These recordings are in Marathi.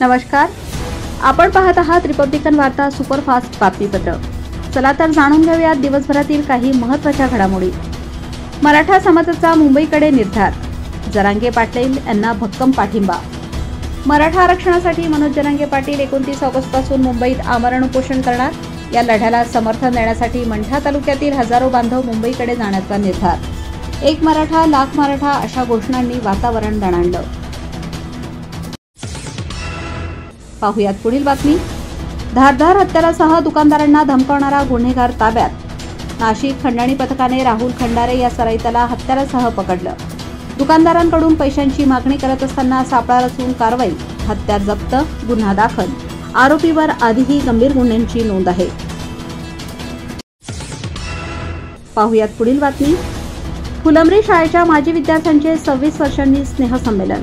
नमस्कार, आपण पाहत आहात रिपब्लिकन वार्ता सुपरफास्ट बातमीपत्र। चला तर जाणून घेऊया दिवसभरातील काही महत्त्वाच्या घडामोडी। मराठा समाजाचा मुंबईकडे निर्धार, जरांगे पाटील यांना भक्कम पाठिंबा। मराठा आरक्षणासाठी मनोज जरांगे पाटील 29 ऑगस्टपासून मुंबईत आमरण उपोषण करणार। या लढ्याला समर्थन देण्यासाठी मंठा तालुक्यातील हजारो बांधव मुंबईकडे जाण्याचा निर्धार। एक मराठा लाख मराठा अशा घोषणांनी वातावरण दणाणलं। पाहुयात पुढील बातमी। धारदार हत्यारासह दुकानदारांना धमकावणारा गुन्हेगार ताब्यात। नाशिक खंडणी पथकाने राहुल खंडारे या सराईताला हत्यारासह पकडलं। दुकानदारांकडून पैशांची मागणी करत असताना सापळा रचून कारवाई, हत्यार जप्त, गुन्हा दाखल। आरोपीवर आधीही गंभीर गुन्ह्यांची नोंद आहे। पाहुयात पुढील बातमी। फुलंब्री शाळेच्या माजी विद्यार्थ्यांचे 26 वर्षांनी स्नेहसंमेलन।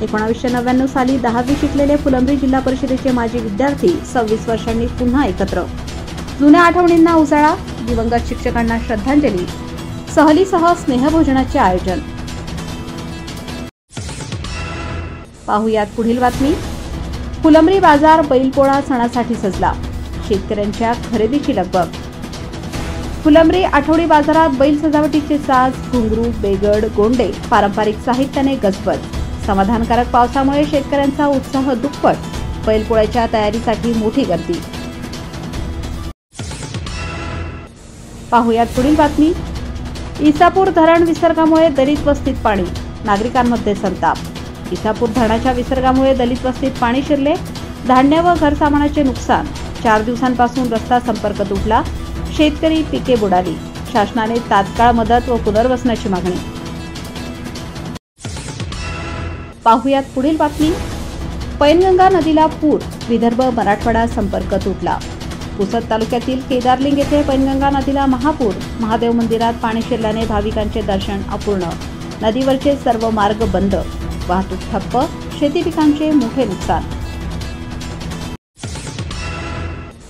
1999 साली 10वी शिकलेले फुलंब्री जिल्हा परिषदेचे माजी विद्यार्थी 26 वर्षांनी पुन्हा एकत्र। जुन्या आठवणींना उजाळा, दिवंगत शिक्षकांना श्रद्धांजली, सहलीसह स्नेहभोजनाचे आयोजन। पाहुयात पुढील बातमी। फुलंब्री बाजार बैलपोळा सणासाठी सजला, शेतकऱ्यांच्या खरेदीची लगबग। फुलंब्री आठवडी बाजारात बैल सजावटीचे साज, घुंगरू, बेगड, गोंडे पारंपरिक साहित्याने गजबज। समाधानकारक पावसामुळे शेतकऱ्यांचा उत्साह दुप्पट, बैलपोळ्याच्या तयारीसाठी मोठी गर्दी। पाहुयात पुढील बातमी। इसापूर धरण विसर्गामुळे दलित वस्तीत पाणी, नागरिकांमध्ये संताप। इसापूर धरणाच्या विसर्गामुळे दलित वस्तीत पाणी शिरले, धान्य व घरसामानाचे नुकसान। 4 दिवसांपासून रस्ता संपर्क तुटला, शेतकरी पिके बुडाली। शासनाने तात्काळ मदत व पुनर्वसनाची मागणी। पाहुयात पुढील बातमी। पैनगंगा नदीला पूर, विदर्भ मराठवाडा संपर्क तुटला। पुसद तालुक्यातील केदारलिंग येथे पैनगंगा नदीला महापूर, महादेव मंदिरात पाणी शिरल्याने भाविकांचे दर्शन अपूर्ण। नदीवरचे सर्व मार्ग बंद, वाहतूक ठप्प, शेती पिकांचे मोठे नुकसान।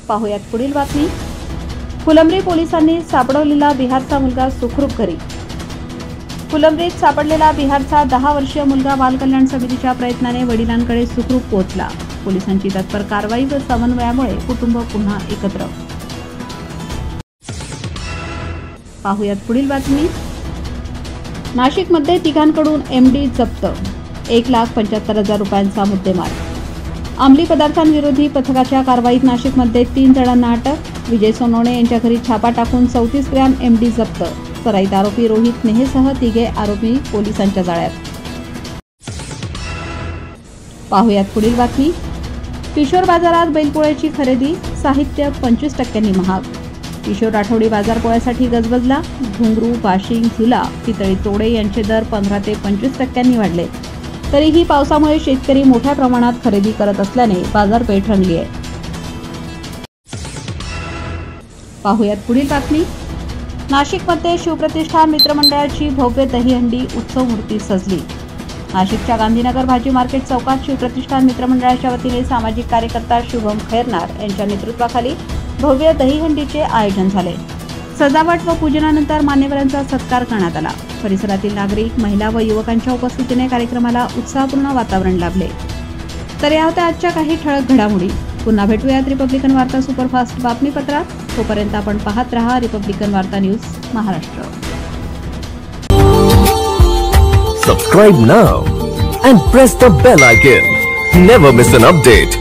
पाहुयात पुढील बातमी। फुलंब्री पोलिसांनी सापडवलेला बिहारचा मुलगा सुखरूप घरी। फुलंब्रीत सापडलेला बिहारचा 10 वर्षीय मुलगा बाल कल्याण समितीच्या प्रयत्नाने वडिलांकडे सुखरूप पोहोचला। पोलिसांची तत्पर कारवाई व समन्वयामुळे कुटुंब पुन्हा एकत्र। पाहुयात पुढील बातमी। नाशिकमध्ये तिघांकडून एमडी जप्त, 1,75,000 रुपयांचा मुद्देमाल। अंमली पदार्थांविरोधी पथकाच्या कारवाईत नाशिकमध्ये 3 जणांना अटक। विजय सोनवणे यांच्या घरी छापा टाकून 34 ग्रॅम एमडी जप्त। सराईत आरोपी रोहित नेहेसह 3 आरोपी पोलिसांच्या जाळ्यात। पाहुयात पुढील बातमी। किशोर बाजारात बैलपोळ्याची खरेदी, साहित्य 25% महाग। किशोर आठवडी बाजारपोळ्यासाठी गजबजला। घुंगरू, बाशिंग, झुला, पितळी तोडे यांचे दर 15 ते 25% वाढले। तरीही पावसामुळे शेतकरी मोठ्या प्रमाणात खरेदी करत असल्याने बाजारपेठ रंगली आहे। पाहुयात पुढील बातमी। नाशिकमध्ये शिवप्रतिष्ठान मित्रमंडळाची भव्य दहीहंडी उत्सव मूर्ती सजली। नाशिकच्या गांधीनगर भाजी मार्केट चौकात शिवप्रतिष्ठान मित्रमंडळाच्या वतीने सामाजिक कार्यकर्ता शुभम खैरनार यांच्या नेतृत्वाखाली भव्य दहीहंडीचे आयोजन झाले। सजावट व पूजनानंतर मान्यवरांचा सत्कार करण्यात आला। परिसरातील नागरिक, महिला व युवकांच्या उपस्थितीने कार्यक्रमाला उत्साहपूर्ण वातावरण लाभले। तर या होत्या आजच्या काही ठळक घडामोडी। पुन्हा भेटूयात रिपब्लिकन वार्ता सुपरफास्ट बातमीपत्रात। तोपर्यंत आपण पाहत रहा रिपब्लिकन वार्ता news Maharashtra. Subscribe now and press the bell icon. Never miss an update.